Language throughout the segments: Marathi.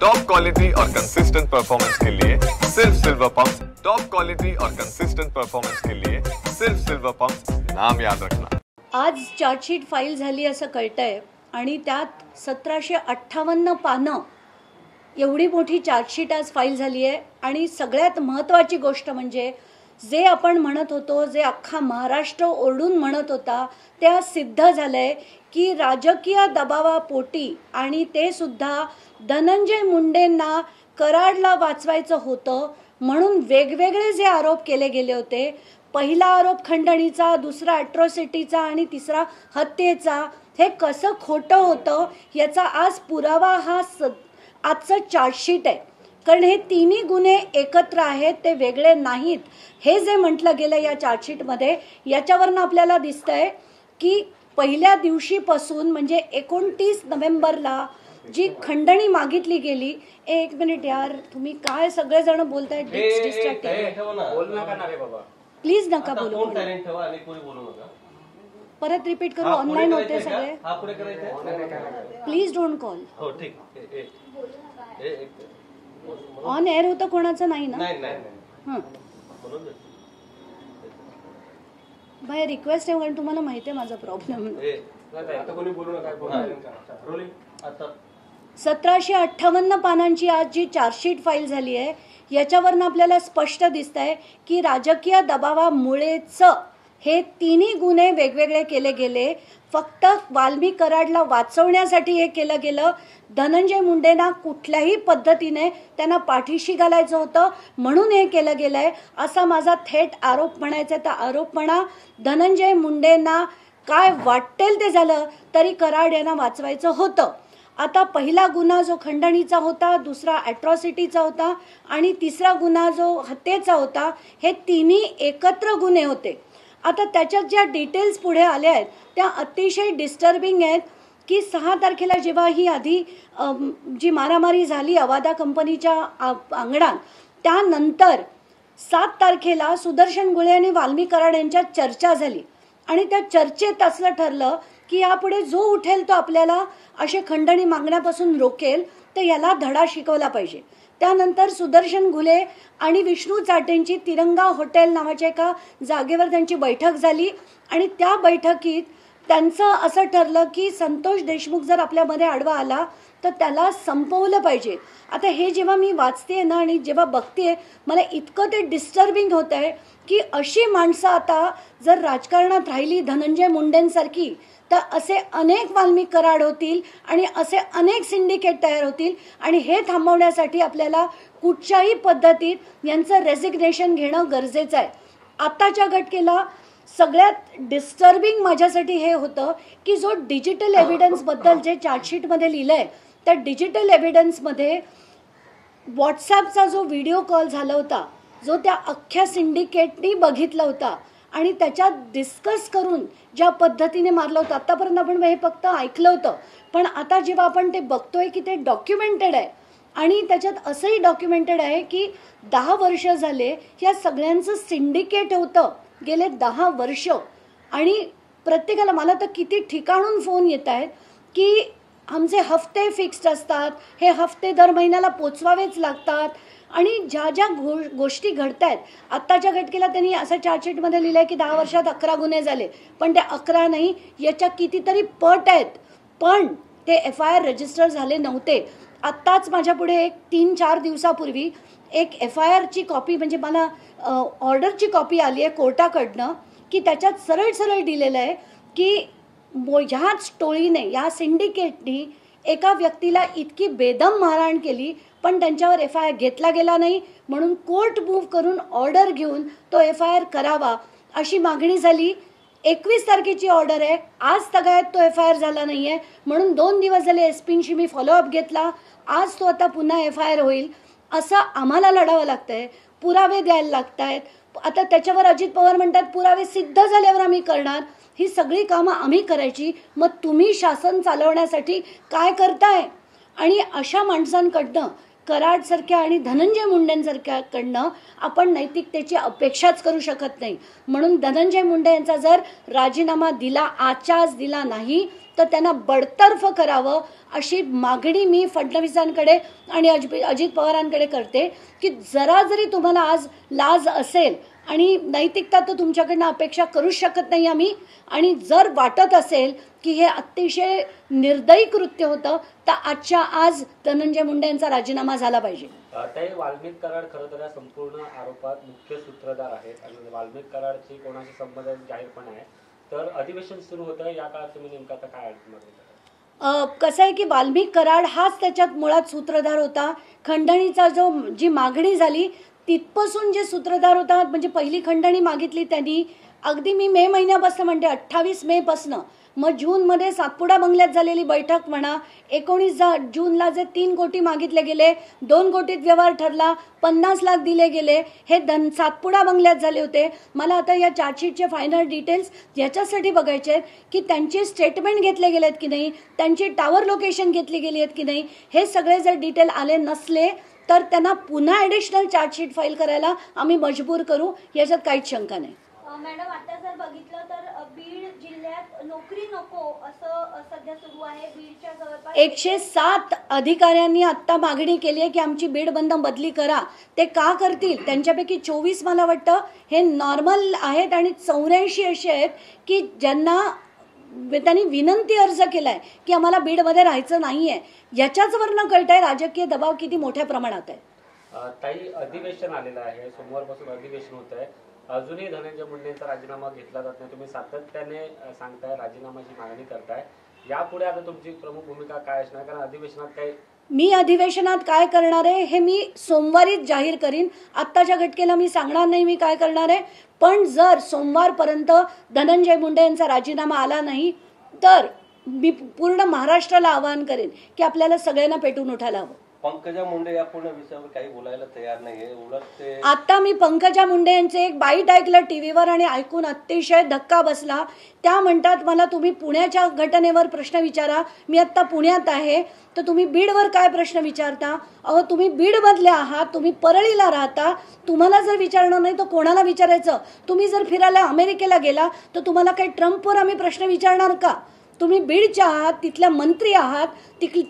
टॉप क्वालिटी और कंसिस्टेंट परफॉर्मेंस के लिए सिर्फ सिल्वर पंप्स। टॉप क्वालिटी और कंसिस्टेंट परफॉर्मेंस के लिए सिर्फ सिल्वर पंप्स, नाम याद रखना। आज चार्जशीट फाईल झाली असं कळतंय आणि त्यात 1758 पानं एवढी मोठी चार्जशीट आज फाईल झाली आहे। आणि सगळ्यात महत्त्वाची गोष्ट म्हणजे जे आपण म्हणत होतो, जे अख्खा महाराष्ट्र ओरडून म्हणत होता, ते आज सिद्ध झालंय की राजकीय दबावापोटी आणि ते सुद्धा धनंजय मुंडेंना कराडला वाचवायचं होतं म्हणून वेगवेगळे जे आरोप केले गेले होते, पहिला आरोप खंडणीचा, दुसरा अॅट्रॉसिटीचा आणि तिसरा हत्येचा, हे कसं खोटं होतं याचा आज पुरावा हा आजचं चार्जशीट आहे। कारण हे तिन्ही गुन्हे एकत्र आहेत, ते वेगळे नाहीत हे जे म्हटलं गेलं या चार्जशीटमध्ये, याच्यावरनं आपल्याला दिसतंय की पहिल्या दिवशीपासून म्हणजे 29 नोव्हेंबरला जी खंडणी मागितली गेली। एक मिनिट यार, तुम्ही काय सगळेजण बोलताय, प्लीज नका बोलू, परत रिपीट करू, ऑनलाईन होते सगळे, please don't call. On air होतं, कोणाचं नाही ना? भाई रिक्वेस्ट आहे, कारण तुम्हाला माहिती आहे माझा प्रॉब्लेम। 1758 पानांची आज जी चार्जशीट फाईल झाली आहे, याच्यावरनं आपल्याला स्पष्ट दिसतंय की राजकीय दबावामुळेच हे तिन्ही गुन्हे वेगवेगळे केले गेले। फक्त वाल्मिक कराडला वाचवण्यासाठी हे केलं गेलं। धनंजय मुंडेंना कुठल्याही पद्धतीने त्यांना पाठीशी घालायचं होतं म्हणून हे केलं गेलंय, असा माझा थेट आरोप म्हणायचा। तर आरोप म्हणा, धनंजय मुंडेंना काय वाटेल ते झालं तरी कराड यांना वाचवायचं होतं। आता पहिला गुन्हा जो खंडणीचा होता, दुसरा अॅट्रॉसिटीचा होता आणि तिसरा गुन्हा जो हत्येचा होता, हे तिन्ही एकत्र गुन्हे होते। आता त्याच्यात ज्या डिटेल्स पुढे आल्या आहेत त्या अतिशय डिस्टर्बिंग आहेत की 6 तारखेला जेव्हा ही आधी जी मारामारी झाली अवादा कंपनीच्या अंगणात, त्यानंतर 7 तारखेला सुदर्शन गुळे आणि वाल्मिक कराड यांच्यात चर्चा झाली आणि त्या चर्चेत असं ठरलं की यापुढे जो उठेल तो आपल्याला असे खंडणी मागण्यापासून रोकेल, तर याला धडा शिकवला पाहिजे। त्यानंतर सुदर्शन घुले आणि विष्णू चाटेंची तिरंगा हॉटेल नावाच्या एका जागेवर त्यांची बैठक झाली आणि त्या बैठकीत त्यांचं असं ठरलं की संतोष देशमुख जर आपल्यामध्ये आडवा आला तर त्याला संपवलं पाहिजे। आता हे जेव्हा मी वाचते ना आणि जेव्हा बघते, मला इतकं ते डिस्टर्बिंग होत आहे की अशी माणसं आता जर राजकारणात राहिली धनंजय मुंडेंसारखी, तर असे अनेक वाल्मिक कराड होतील आणि असे अनेक सिंडिकेट तयार होतील आणि हे थांबवण्यासाठी आपल्याला कुठच्याही पद्धतीत यांचं रेसिग्नेशन घेणं गरजेचं आहे। आताच्या घटनेला सगळ्यात डिस्टर्बिंग माझ्यासाठी हे होतं की जो डिजिटल एव्हिडन्सबद्दल जे चार्जशीटमध्ये लिहिलं आहे, त्या डिजिटल एव्हिडन्समध्ये व्हॉट्सॲपचा जो व्हिडिओ कॉल झाला होता, जो त्या अख्ख्या सिंडिकेटनी बघितला होता आणि त्याच्यात डिस्कस करून ज्या पद्धतीने मारलं होतं, आतापर्यंत आपण हे फक्त ऐकलं होतं, पण आता जेव्हा आपण ते बघतोय की ते डॉक्युमेंटेड आहे आणि त्याच्यात असंही डॉक्युमेंटेड आहे की 10 वर्ष झाले या सगळ्यांचं सिंडिकेट होतं, गेले 10 वर्ष। आणि प्रत्येकाला, मला तर किती ठिकाणून फोन येत आहेत की आमचे हफ्ते फिक्स्ड असतात, हे हफ्ते दर महिन्याला पोचवावेच लागतात आणि ज्या ज्या गोष्टी घडत आहेत। आत्ताच्या घटनेला त्यांनी असं चार्जशीटमध्ये लिहिलं आहे की 10 वर्षात 11 गुन्हे झाले, पण ते 11 नाही, याच्या कितीतरी पट आहेत, पण ते FIR रजिस्टर झाले नव्हते। आत्ताच माझ्या पुढे एक 3-4 दिवसापूर्वी एक FIRची कॉपी, म्हणजे मला ऑर्डरची कॉपी आली आहे कोर्टाकडनं, की त्याच्यात सरळ सरळ दिलेलं आहे की ह्याच टोळीने, या सिंडिकेटनी एका व्यक्तीला इतकी बेदम मारहाण केली, पण त्यांच्यावर FIR घेतला गेला नाही, म्हणून कोर्ट मूव्ह करून ऑर्डर घेऊन तो FIR करावा अशी मागणी झाली। 21 तारखेची ऑर्डर आहे, आज तगायत तो FIR झाला नाही आहे, म्हणून 2 दिवस झाले SP-शी मी फॉलोअप घेतला, आज तो आता पुन्हा FIR होईल। असं आम्हाला लढावं लागतंय, पुरावे द्यायला लागत आहेत। आता त्याच्यावर अजित पवार म्हणतात पुरावे सिद्ध झाल्यावर आम्ही करणार। ही सगळी कामं आम्ही करायची, मग तुम्ही शासन चालवण्यासाठी काय करताय? आणि अशा माणसांकडनं कराडसारख्या आणि धनंजय मुंडेंसारख्याकडनं आपण नैतिकतेची अपेक्षाच करू शकत नाही. म्हणून धनंजय मुंडे यांचा जर राजीनामा दिला, आजच्याच दिला नाही, तर त्यांना बडतर्फ करावं अशी मागणी मी फडणवीसांकडे आणि अजित पवारांकडे करते की जरा जरी तुम्हाला आज लाज असेल आणि नैतिकता तर तुमच्याकडनं अपेक्षा करू शकत नाही आम्ही, आणि जर वाटत असेल की हे अतिशय निर्दयी कृत्य होतं तर आजच्या आज धनंजय मुंडे यांचा राजीनामा झाला पाहिजे. ताई, वाल्मिक कराड खरं तर या संपूर्ण आरोपात मुख्य सूत्रधार आहेत आणि वाल्मिक कराडची कोणाशी संबंध जाहीरपणे आहे. तर अधिवेशन सुरू होतं, या काळात तुम्ही नेमका आता काय अडचण? कसं आहे की वाल्मिक कराड हाच त्याच्यात मुळात सूत्रधार होता. खंडणीचा जी मागणी झाली तिथपासून जे सूत्रधार होता, म्हणजे पहिली खंडणी मागितली त्यांनी अगदी मी मे महिन्यापासून म्हणते 28 मे पासून, मग जूनमध्ये सातपुडा बंगल्यात झालेली बैठक म्हणा, 19 जूनला जे 3 कोटी मागितले गेले, 2 कोटीत व्यवहार ठरला, 50 लाख दिले गेले, हे सातपुडा बंगल्यात झाले होते. मला आता या चार्जशीटचे फायनल डिटेल्स याच्यासाठी बघायचे आहेत की त्यांचे स्टेटमेंट घेतले गेलेत की नाही, त्यांची टावर लोकेशन घेतली गेली आहेत की नाही. हे सगळे जर डिटेल आले नसले तर त्यांना पुन्हा ॲडिशनल चार्जशीट फाईल करायला आम्ही मजबूर करू, याच्यात काहीच शंका नाही. मॅडम, आता जर बघितलं तर बीड जिल्ह्यात नोकरी नको असं सध्या सुरू आहे. बीडच्या जवळपास 107 अधिकाऱ्यांनी आता मागणी केली आहे की आमची बीड बंद बदली करा. ते का करतील? त्यांच्यापैकी 24 मला वाटतं हे नॉर्मल आहेत आणि 84 असे आहेत की ज्यांना त्यांनी विनंती अर्ज केलाय की आम्हाला बीडमध्ये राहायचं नाहीये. याच्याच वरनं कळतंय राजकीय दबाव किती मोठ्या प्रमाणात आहे. ताई, अधिवेशन आलेलं आहे, सोमवारपासून अधिवेशन होत आहे. अजूनही धनंजय मुंडेंचा राजीनामा घेतला जात नाही. तुम्ही सातत्याने सांगताय, राजीनामाची मागणी करताय. यापुढे आता तुमची प्रमुख भूमिका काय असणार? कारण अधिवेशनात काय मी अधिवेशनात काय करणार आहे हे मी सोमवारीच जाहीर करीन. आत्ताच्या घटकेला मी सांगणार नाही मी काय करणार आहे. पण जर सोमवारपर्यंत धनंजय मुंडे यांचा राजीनामा आला नाही तर मी पूर्ण महाराष्ट्राला आवाहन करेन की आपल्याला सगळ्यांना पेटून उठायला हवं. पंकजा मुंडे या पूर्ण विषयावर काही बोलायला तयार नाहीये. उलट ते आता मी पंकजा मुंडे यांचे एक बाईट ऐकलं टीव्हीवर आणि ऐकून अतिशय धक्का बसला. त्या म्हणतात मला तुम्ही पुण्याच्या घटनेवर प्रश्न विचारा, मी आता पुण्यात आहे, तर तुम्ही बीडवर काय प्रश्न विचारता? अहो, तुम्ही बीडमधले आहात, तुम्ही परळीला राहता, तुम्हाला जर विचारणार नाही तर कोणाला विचारायचं? तुम्ही जर फिरायला अमेरिकेला गेला तर तुम्हाला काही ट्रम्पवर आम्ही प्रश्न विचारणार का? तुम्ही बीडच्या आहात, तिथल्या मंत्री आहात,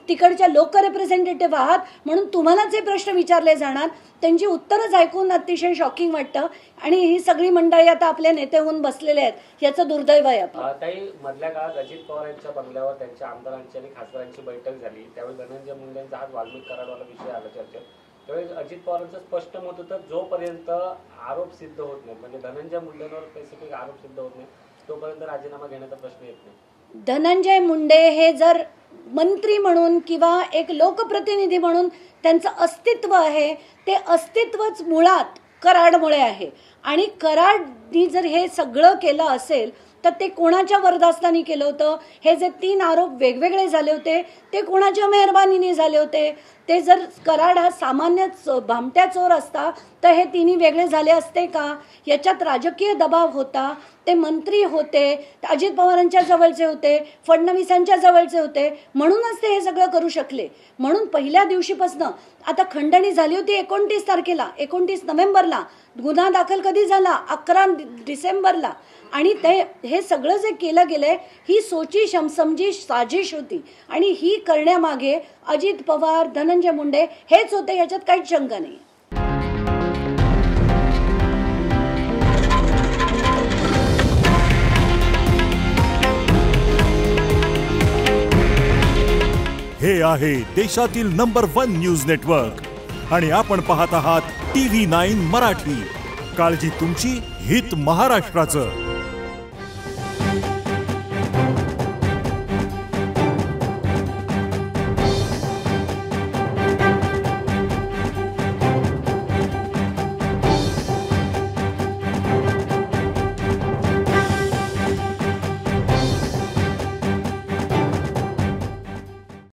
तिकडच्या लोक रिप्रेझेंटेटिव्ह आहात, म्हणून तुम्हालाच हे प्रश्न विचारले जाणार. त्यांची उत्तरच ऐकून अतिशय शॉकिंग वाटतं. आणि ही सगळी मंडळी आता आपले नेते होऊन बसलेले आहेत, याचं दुर्दैव आहे. ताई, मधल्या काळात अजित पवार यांच्या बंगल्यावर त्यांच्या आमदारांची आणि खासदारांची बैठक झाली. त्यावेळी धनंजय मुंडेंचा हा वाल्मिक कराडवाला विषय आला चर्चेत. त्यावेळी अजित पवारांचं स्पष्ट मत होतं, जोपर्यंत आरोप सिद्ध होत नाही, म्हणजे धनंजय मुंडेंवर स्पेसिफिक आरोप सिद्ध होत नाही, तोपर्यंत राजीनामा घेण्याचा प्रश्न येत नाही. धनंजय मुंडे हे जर मंत्री म्हणून किंवा एक लोकप्रतिनिधी म्हणून त्यांचं अस्तित्व आहे, ते अस्तित्वच मुळात कराडमुळे आहे. आणि कराडनी जर हे सगळं केलं असेल तर ते कोणाच्या वरदास्तानी केलं होतं? हे जे 3 आरोप वेगवेगळे झाले होते ते कोणाच्या मेहरबानीने झाले होते? ते जर कराड हा सामान्य भामट्या चोर असता तर हे 3 वेगळे झाले असते का? याच्यात राजकीय दबाव होता. ते मंत्री होते, अजित पवारांच्या जवळचे होते, फडणवीसांच्या जवळचे होते, म्हणूनच ते हे सगळं करू शकले. म्हणून पहिल्या दिवशीपासून आता खंडणी झाली होती 29 तारखेला, 29 नोव्हेंबरला. गुन्हा दाखल कधी झाला? 11 डिसेंबरला. आणि हे सगळं जे केलं गेलंय ही सोची समजी साजिश होती. आणि ही करण्यामागे अजित पवार, धनंजय मुंडे हेच होते, याच्यात काहीच शंका नाही. हे आहे देशातील नंबर 1 न्यूज नेटवर्क आणि आपण पाहत आहात TV9 मराठी. काळजी तुमची, हित महाराष्ट्राचं.